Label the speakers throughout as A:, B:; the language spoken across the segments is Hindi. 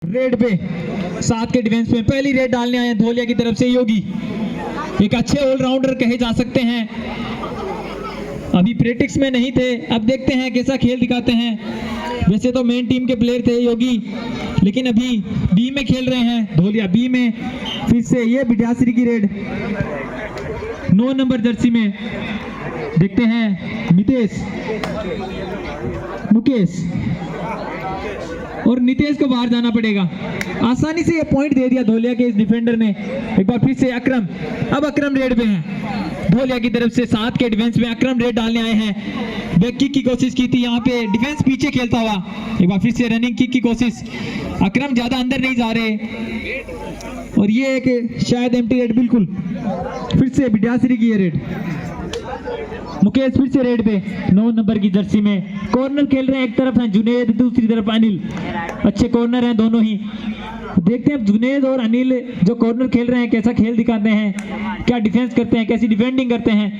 A: रेड पे 7 के डिफेंस में पहली रेड डालने आए हैं धोलिया की तरफ से योगी। एक अच्छे ऑलराउंडर कहे जा सकते हैं, अभी प्रैक्टिस में नहीं थे, अब देखते हैं कैसा खेल दिखाते हैं। वैसे तो मेन टीम के प्लेयर थे योगी, लेकिन अभी बी में खेल रहे हैं धोलिया बी में। फिर से ये बिडासरी की रेड 9 नंबर जर्सी में। देखते हैं नितेश, मुकेश और नितेश को बाहर जाना पड़ेगा। आसानी से ये पॉइंट दे दिया धोलिया के इस डिफेंडर ने। एक बार फिर से अकरम, अब अकरम रेड पे है धोलिया की तरफ से। 7 के डिफेंस में अकरम रेड डालने आए हैं। बैक किक की कोशिश की थी, यहाँ पे डिफेंस पीछे खेलता हुआ। एक बार फिर से रनिंग किक की कोशिश। अकरम ज्यादा अंदर नहीं जा रहे और ये एक शायद एम्प्टी रेड, बिल्कुल फिर से बिडासरी की ये रेड। मुकेश फिर से रेड पे 9 नंबर की जर्सी में। कॉर्नर खेल रहे हैं, एक तरफ है जुनेद, दूसरी तरफ अनिल। अच्छे कॉर्नर हैं दोनों ही। देखते हैं जुनेद और अनिल जो कॉर्नर खेल रहे हैं कैसा खेल दिखाते हैं, क्या डिफेंस करते हैं, कैसी डिफेंडिंग करते हैं।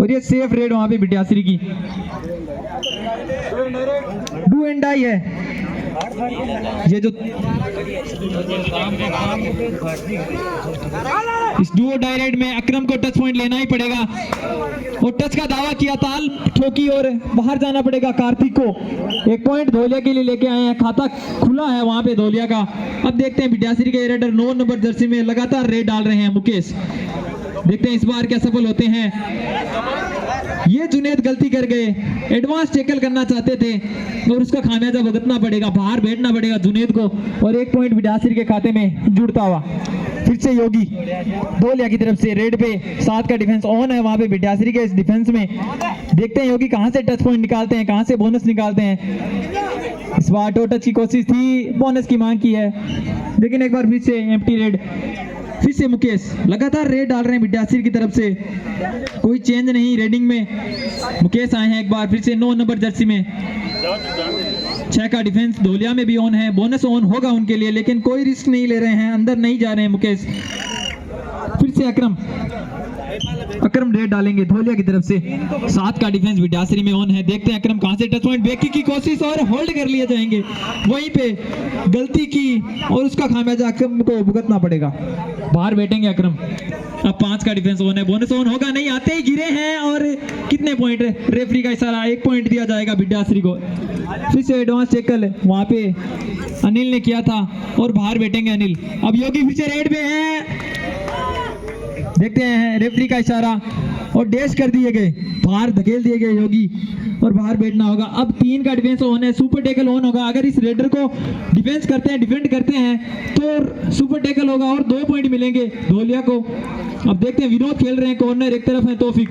A: और ये सेफ रेड वहां पे बिडासरी की। डू एंड डाई है ये जो इस डुओ डाई रेड में अकरम को टच पॉइंट लेना ही पड़ेगा और टच का दावा किया, ताल ठोकी और बाहर जाना पड़ेगा कार्तिक को। एक पॉइंट धोलिया के लिए लेके आए हैं, खाता खुला है वहां पे धोलिया का। अब देखते हैं बिडासरी के रेडर 9 नंबर जर्सी में लगातार रेड डाल रहे हैं मुकेश। देखते हैं इस बार क्या सफल होते हैं। ये जुनेद गलती कर गए, एडवांस टैकल करना चाहते थे और उसका खामियाजा भुगतना पड़ेगा, बाहर बैठना पड़ेगा जुनेद को। और एक पॉइंट बिडासरी के खाते में जुड़ता हुआ। फिर से योगी धोलिया की तरफ से रेड पे 7 का डिफेंस ऑन है वहां पे बिडासरी के इस डिफेंस में। देखते हैं योगी कहां से टच पॉइंट निकालते हैं, कहां से बोनस निकालते हैं। इस बार टो टच की कोशिश थी, बोनस की मांग की है, लेकिन एक बार फिर से एम्प्टी रेड। फिर से मुकेश लगातार रेड डाल रहे हैं बिडासरी की तरफ से, कोई चेंज नहीं रेडिंग में। मुकेश आए हैं एक बार फिर से 9 नंबर जर्सी में। 6 का डिफेंस धोलिया में भी ऑन है, बोनस ऑन होगा उनके लिए, लेकिन कोई रिस्क नहीं ले रहे हैं, अंदर नहीं जा रहे हैं मुकेश। फिर से अकरम रेड डालेंगे धोलिया की तरफ से। 7 का डिफेंस बिडासरी में ऑन है। देखते हैं अकरम कहां से टच पॉइंट, बैक किक की कोशिश और होल्ड कर लिए जाएंगे। वहीं पे गलती की और उसका खामियाजा अकरम को भुगतना पड़ेगा, बाहर बैठेंगे अकरम। अब 5 का डिफेंस ऑन है, बोनस ऑन होगा नहीं, आते ही गिरे हैं। और कितने पॉइंट है, रेफरी का इशारा, 1 पॉइंट दिया जाएगा बिडासरी को। फिर से एडवांस टैकल वहां पे अनिल ने किया था और बाहर बैठेंगे अनिल। अब योगी फिर से रेड पे है, देखते हैं रेफरी का इशारा और डैश कर दिए गए, बाहर धकेल दिए गए योगी और बाहर बैठना होगा। अब 3 का डिफेंस ऑन है, सुपर टैकल ऑन होगा। अगर इस रेडर को डिफेंस करते हैं, डिफेंड करते हैं तो सुपर टैकल होगा और 2 पॉइंट मिलेंगे धोलिया को। अब देखते हैं विनोद खेल रहे हैं कॉर्नर, एक तरफ है तौफिक।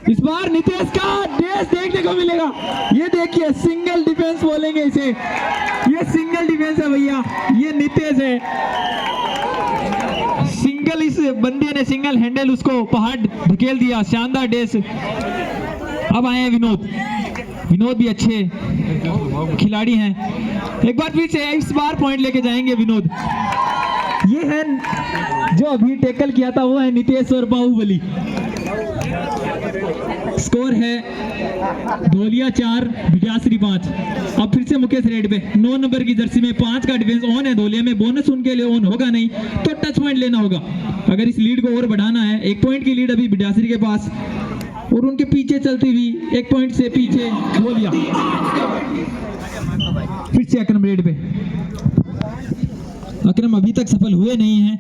A: इस बार नितेश का डैश देखने को मिलेगा। ये देखिए सिंगल डिफेंस बोलेंगे इसे, ये सिंगल डिफेंस है भैया, ये नितेश है। सिंगल इस बंदे ने सिंगल हैंडल उसको पहाड़ धकेल दिया, शानदार डैश। अब आए हैं विनोद भी अच्छे खिलाड़ी हैं। एक बार फिर से इस बार पॉइंट लेके जाएंगे विनोद। ये है जो अभी टैकल किया था, वो है नितेश और बाहुबली। स्कोर है धोलिया 4 बिडासरी 5। अब फिर से मुकेश रेड पे 9 नंबर की जर्सी में। 5 का डिफेंस ऑन है धोलिया में, बोनस उनके लिए ऑन होगा नहीं तो टच पॉइंट लेना होगा अगर इस लीड को और बढ़ाना है। 1 पॉइंट की लीड अभी बिडासरी के पास और उनके पीछे चलती हुई 1 पॉइंट से पीछे धोलिया। फिर से अकरम रेड पे। अकरम अभी तक सफल हुए नहीं हैं,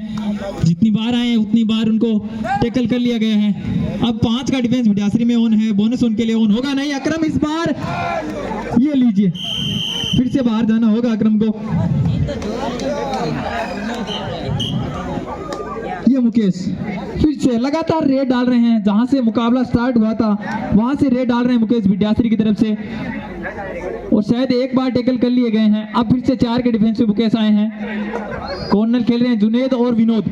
A: जितनी बार आए हैं उतनी बार उनको टैकल कर लिया गया है। अब 5 का डिफेंस बिडासरी में ऑन है, बोनस उनके लिए ऑन होगा नहीं। अकरम इस बार ये लीजिए, फिर से बाहर जाना होगा अकरम को। ये मुकेश फिर से लगातार रेड डाल रहे हैं, जहां से मुकाबला स्टार्ट हुआ था वहां से रेड डाल रहे हैं मुकेश बिडासरी की तरफ से और शायद 1 बार टैकल कर लिए गए हैं। अब फिर से 4 के डिफेंस पे मुकेश आए हैं। कॉर्नर खेल रहे हैं जुनेद और विनोद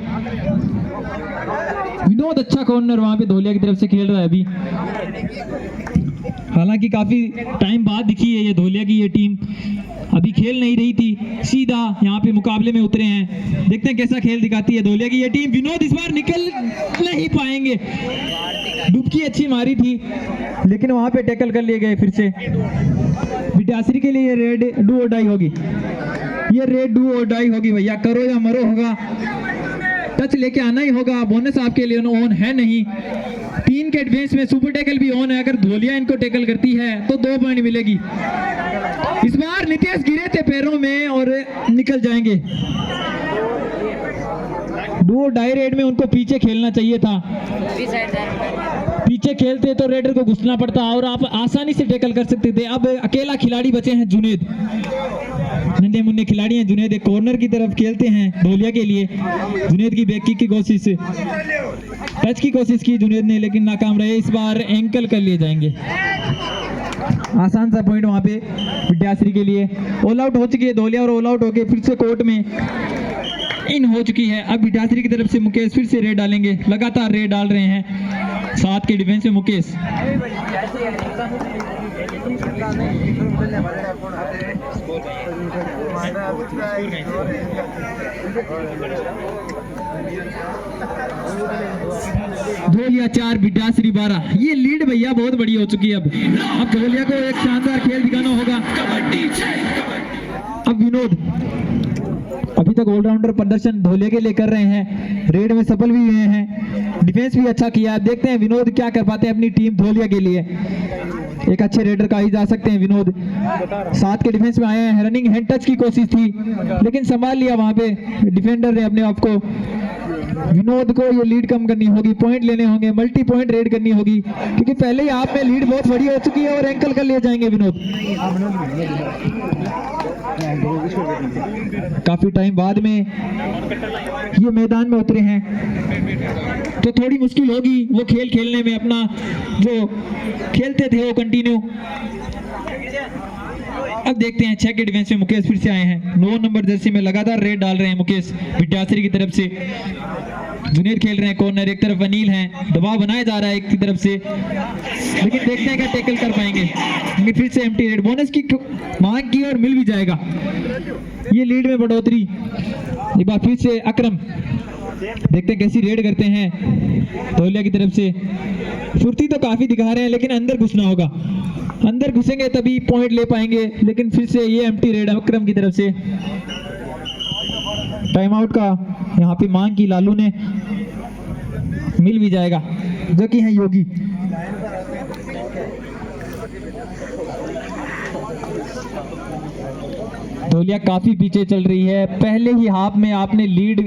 A: अच्छा कॉर्नर वहां पे धोलिया की तरफ से खेल रहा है अभी। हालांकि काफी टाइम बाद दिखी है ये धोलिया की ये टीम, अभी खेल नहीं रही थी, सीधा यहाँ पे मुकाबले में उतरे हैं। देखते हैं कैसा खेल दिखाती है धोलिया की ये टीम। विनोद इस बार निकल नहीं पाएंगे, डुबकी अच्छी मारी थी लेकिन वहां पे टैकल कर लिए गए फिर से। विद्याश्री के लिए रेड डू और डाई होगी, ये रेड डू और डाई होगी भैया, करो या मरो होगा, टच लेके आना ही होगा। बोनस आपके लिए ऑन है नहीं, 3 के एडवांस में सुपर टैकल भी ऑन है, अगर धोलिया इनको टैकल करती है तो 2 पॉइंट मिलेगी। इस बार नितेश गिरे थे पैरों में और निकल जाएंगे। डू डाई रेड में उनको पीछे खेलना चाहिए था, पीछे खेलते तो रेडर को घुसना पड़ता और आप आसानी से टैकल कर सकते थे। अब अकेला खिलाड़ी बचे हैं जुनेद, नन्हे मुन्ने खिलाड़ी हैं जुनेद, एक कॉर्नर की तरफ खेलते हैं धोलिया के लिए। जुनेद की बैक किक की कोशिश, टच की कोशिश की जुनेद ने लेकिन नाकाम रहे। इस बार एंकल कर लिए जाएंगे, आसान सा पॉइंट वहां पे विद्याश्री के लिए। ऑल आउट हो चुकी है धोलिया और ऑल आउट होके फिर से कोर्ट में इन हो चुकी है। अब विद्याश्री की तरफ से मुकेश फिर से रेड डालेंगे, लगातार रेड डाल रहे हैं 7 के डिफेंस में मुकेश। धोलिया 4 विद्याश्री 12, ये लीड भैया बहुत बड़ी हो चुकी है। अब धोलिया को एक शानदार खेल दिखाना होगा। अब विनोद अभी तक ऑलराउंडर प्रदर्शन धोलिया के लिए कर रहे हैं, रेड में सफल भी हुए हैं, डिफेंस भी अच्छा किया। देखते हैं विनोद क्या कर पाते हैं अपनी टीम धोलिया के लिए। एक अच्छे रेडर का ही जा सकते हैं विनोद, 7 के डिफेंस में आए हैं। रनिंग हैंड टच की कोशिश थी लेकिन संभाल लिया वहां पे डिफेंडर ने अपने आप को। विनोद को ये लीड कम करनी होगी, पॉइंट लेने होंगे, मल्टी पॉइंट रेड करनी होगी क्योंकि पहले ही आप में लीड बहुत बड़ी हो चुकी है और एंकल कर लिए जाएंगे विनोद। काफी टाइम बाद में ये मैदान में उतरे हैं तो थोड़ी मुश्किल होगी वो खेल खेलने में, अपना जो खेलते थे वो कंटिन्यू। अब देखते हैं 6 के डिफेंस में मुकेश फिर से आए हैं, 9 नंबर जर्सी में लगातार रेड डाल रहे हैं मुकेश विद्याश्री की तरफ से। जुनेद खेल रहे हैं कॉर्नर, एक तरफ अनिल हैं, दबाव बनाया जा रहा है एक की तरफ से, लेकिन देखते हैं क्या टैकल कर पाएंगे। फिर से एम्प्टी रेड, बोनस की मांग की और मिल भी जाएगा। ये लीड में बढ़ोतरी, एक बार फिर से अकरम, देखते हैं कैसी रेड करते हैं धोलिया की तरफ से। फुर्ती तो काफी दिखा रहे हैं लेकिन अंदर घुसना होगा, अंदर घुसेंगे तभी पॉइंट ले पाएंगे। लेकिन फिर से ये एम्प्टी रेड अकरम की तरफ से। टाइम आउट का यहाँ पे मांग की लालू ने, मिल भी जाएगा, जो कि है योगी। धोलिया काफी पीछे चल रही है, पहले ही हाफ में आपने लीड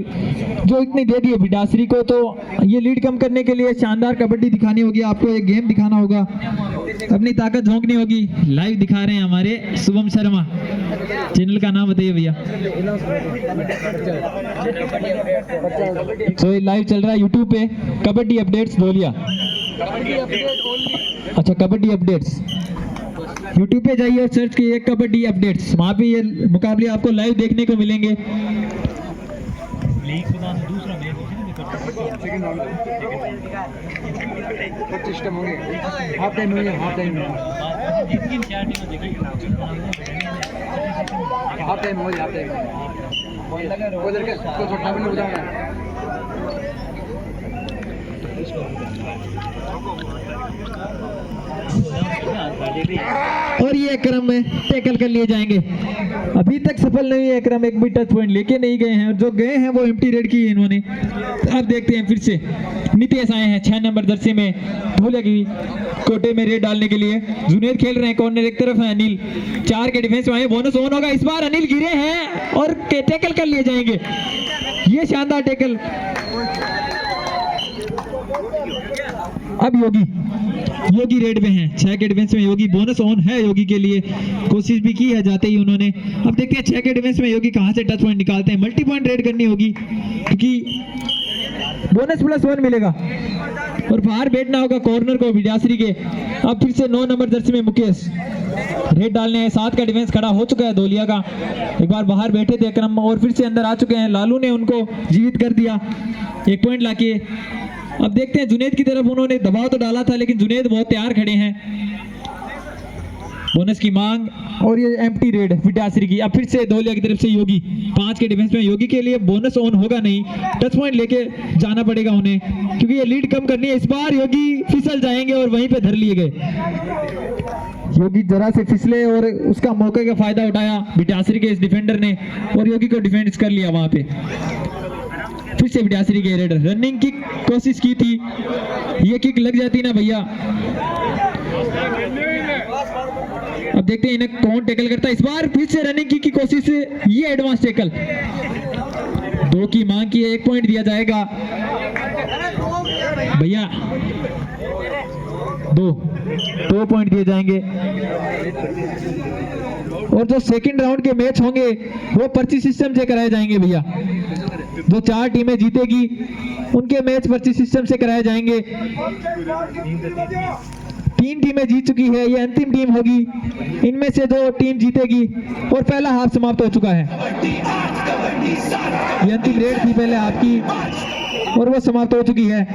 A: जो इतनी दे दी है विद्याश्री को, तो ये लीड कम करने के लिए शानदार कबड्डी दिखानी होगी आपको, एक गेम दिखाना होगा, अपनी ताकत झोंकनी होगी। लाइव दिखा रहे हैं हमारे शुभम शर्मा, चैनल का नाम बताइए भैया। तो ये लाइव चल रहा है यूट्यूब पे, कबड्डी अपडेट्स धोलिया। अच्छा कबड्डी अपडेट्स, यूट्यूब पे जाइए और सर्च कीजिए कबड्डी अपडेट्स, वहाँ पे ये मुकाबले आपको लाइव देखने को मिलेंगे।
B: सिस्टम होंगे, हाफ टाइम होंगे, हाफ टाइम होंगे, हाफ टाइम होंगे, हाफ टाइम वो लड़के को छोटा भी नहीं बताऊंगा।
A: और ये अकरम में टैकल कर लिए जाएंगे। अभी तक सफल नहीं है अकरम, एक भी टच पॉइंट लेके नहीं गए हैं, जो गए हैं वो एम्प्टी रेड की है इन्होंने। अब देखते हैं फिर से नितेश आए हैं 6 नंबर जर्सी में धोलिया की कोटे में रेड डालने के लिए। जुनेद खेल रहे हैं कॉर्नर, एक तरफ है अनिल, 4 के डिफेंस में आए, बोनस ऑन होगा। इस बार अनिल गिरे हैं और टैकल कर लिए जाएंगे, ये शानदार टैकल। अब योगी रेड में है, 6 के डिफेंस में योगी, बोनस ऑन है योगी के लिए, कोशिश भी की है जाते ही उन्होंने। अब देखते हैं 6 के डिफेंस में योगी कहां से टच पॉइंट निकालते हैं, मल्टी पॉइंट रेड करनी होगी क्योंकि बोनस +1 मिलेगा और बाहर बैठना होगा कॉर्नर को विद्याश्री के। अब फिर से 9 नंबर जर्सी में मुकेश रेड डालने हैं, 7 का डिफेंस खड़ा हो चुका है धोलिया का। एक बार बाहर बैठे थे अकरम और फिर से अंदर आ चुके हैं, लालू ने उनको जीवित कर दिया 1 पॉइंट लाके। अब देखते हैं जुनेद की तरफ, उन्होंने दबाव तो डाला था लेकिन जुनेद बहुत तैयार खड़े हैं। बोनस की मांग और ये एम्प्टी रेड विद्याश्री की। अब फिर से धोलिया की तरफ से योगी, 5 के डिफेंस में योगी के लिए बोनस ऑन होगा नहीं, टच पॉइंट लेके जाना पड़ेगा उन्हें क्योंकि ये लीड कम करनी है। इस बार योगी फिसल जाएंगे और वहीं पे धर लिए गए। योगी जरा से फिसले और उसका मौके का फायदा उठाया बिटासरी के इस डिफेंडर ने और योगी को डिफेंड कर लिया वहां पे। फिर से बिटासरी के रेडर रनिंग की कोशिश की थी, ये किक लग जाती ना भैया। अब देखते हैं इन्हें कौन टैकल करता है इस बार। फिर से रनिंग की कोशिश, ये एडवांस टैकल। 2 की मांग की है, 1 पॉइंट दिया जाएगा भैया। 2 पॉइंट दिए जाएंगे। और जो सेकंड राउंड के मैच होंगे वो पर्ची सिस्टम से कराए जाएंगे भैया। जो 4 टीमें जीतेगी उनके मैच पर्ची सिस्टम से कराए जाएंगे। 3 टीमें जीत चुकी है, ये अंतिम टीम होगी। इनमें से 2 टीम जीतेगी और पहला हाफ समाप्त हो चुका है। ये अंतिम रेड थी पहले हाफ की और वो समाप्त हो चुकी है।